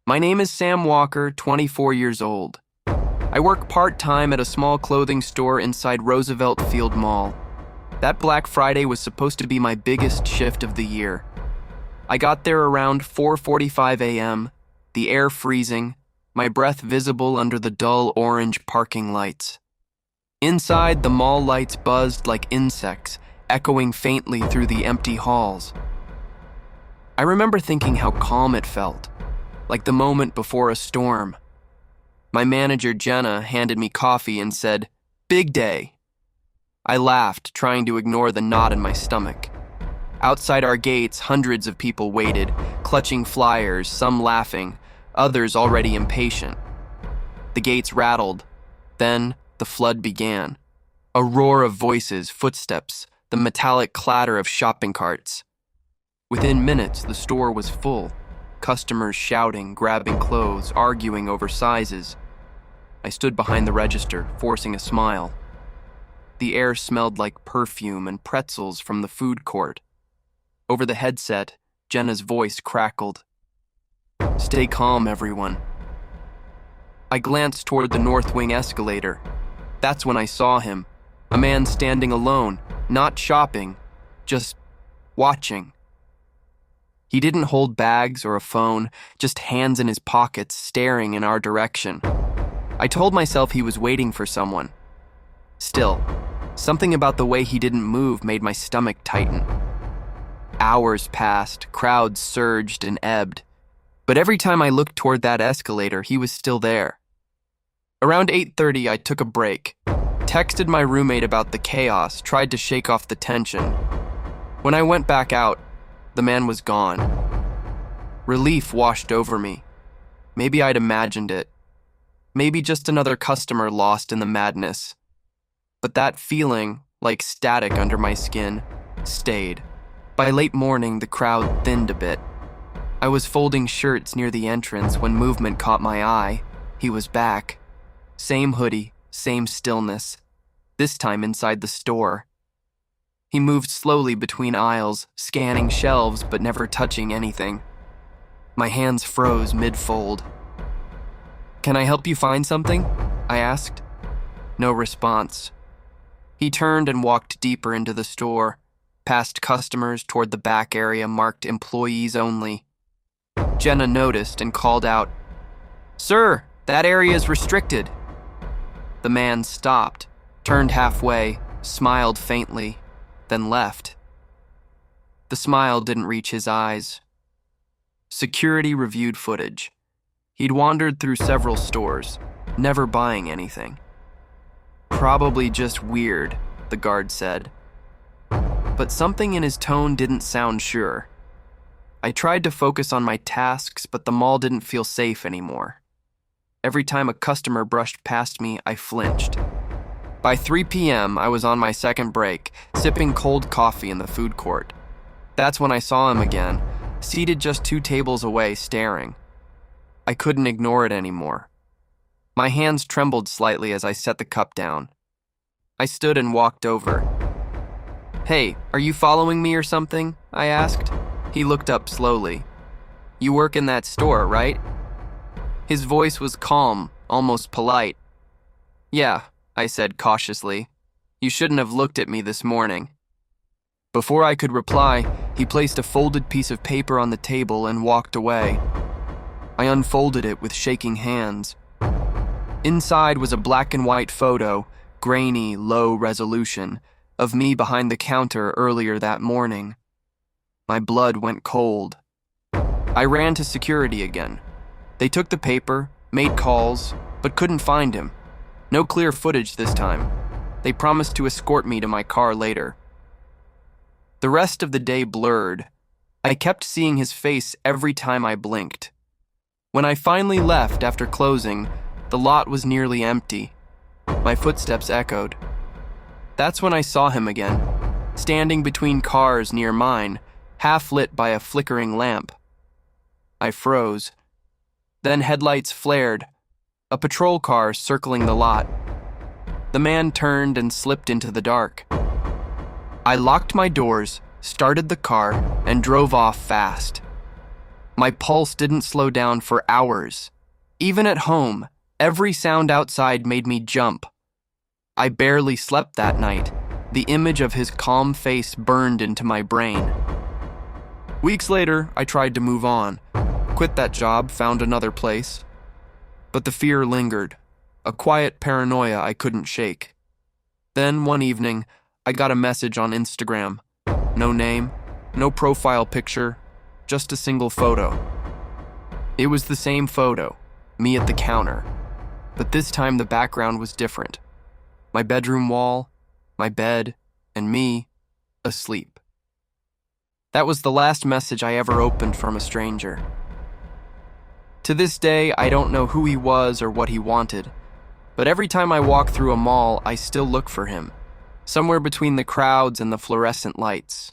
My name is Sam Walker, 24 years old. I work part-time at a small clothing store inside Roosevelt Field Mall. That Black Friday was supposed to be my biggest shift of the year. I got there around 4:45 a.m., the air freezing, my breath visible under the dull orange parking lights. Inside, the mall lights buzzed like insects, echoing faintly through the empty halls. I remember thinking how calm it felt, like the moment before a storm. My manager, Jenna, handed me coffee and said, "Big day." I laughed, trying to ignore the knot in my stomach. Outside our gates, hundreds of people waited, clutching flyers, some laughing, others already impatient. The gates rattled. Then the flood began. A roar of voices, footsteps, the metallic clatter of shopping carts. Within minutes, the store was full. Customers shouting, grabbing clothes, arguing over sizes. I stood behind the register, forcing a smile. The air smelled like perfume and pretzels from the food court. Over the headset, Jenna's voice crackled. "Stay calm, everyone." I glanced toward the north wing escalator. That's when I saw him, a man standing alone, not shopping, just watching. He didn't hold bags or a phone, just hands in his pockets, staring in our direction. I told myself he was waiting for someone. Still, something about the way he didn't move made my stomach tighten. Hours passed, crowds surged and ebbed, but every time I looked toward that escalator, he was still there. Around 8:30, I took a break, texted my roommate about the chaos, tried to shake off the tension. When I went back out, the man was gone. Relief washed over me. Maybe I'd imagined it. Maybe just another customer lost in the madness. But that feeling, like static under my skin, stayed. By late morning, the crowd thinned a bit. I was folding shirts near the entrance when movement caught my eye. He was back. Same hoodie, same stillness. This time inside the store. He moved slowly between aisles, scanning shelves but never touching anything. My hands froze mid-fold. "Can I help you find something?" I asked. No response. He turned and walked deeper into the store, past customers toward the back area marked employees only. Jenna noticed and called out, "Sir, that area is restricted." The man stopped, turned halfway, smiled faintly, then left. The smile didn't reach his eyes. Security reviewed footage. He'd wandered through several stores, never buying anything. "Probably just weird," the guard said. But something in his tone didn't sound sure. I tried to focus on my tasks, but the mall didn't feel safe anymore. Every time a customer brushed past me, I flinched. By 3 p.m., I was on my second break, sipping cold coffee in the food court. That's when I saw him again, seated just 2 tables away, staring. I couldn't ignore it anymore. My hands trembled slightly as I set the cup down. I stood and walked over. "Hey, are you following me or something?" I asked. He looked up slowly. "You work in that store, right?" His voice was calm, almost polite. "Yeah," I said cautiously. "You shouldn't have looked at me this morning." Before I could reply, he placed a folded piece of paper on the table and walked away. I unfolded it with shaking hands. Inside was a black and white photo, grainy, low resolution, of me behind the counter earlier that morning. My blood went cold. I ran to security again. They took the paper, made calls, but couldn't find him. No clear footage this time. They promised to escort me to my car later. The rest of the day blurred. I kept seeing his face every time I blinked. When I finally left after closing, the lot was nearly empty. My footsteps echoed. That's when I saw him again, standing between cars near mine, half lit by a flickering lamp. I froze. Then headlights flared, a patrol car circling the lot. The man turned and slipped into the dark. I locked my doors, started the car, and drove off fast. My pulse didn't slow down for hours. Even at home, every sound outside made me jump. I barely slept that night. The image of his calm face burned into my brain. Weeks later, I tried to move on. Quit that job, found another place. But the fear lingered, a quiet paranoia I couldn't shake. Then, one evening, I got a message on Instagram. No name, no profile picture, just a single photo. It was the same photo, me at the counter, but this time the background was different. My bedroom wall, my bed, and me, asleep. That was the last message I ever opened from a stranger. To this day, I don't know who he was or what he wanted, but every time I walk through a mall, I still look for him, somewhere between the crowds and the fluorescent lights.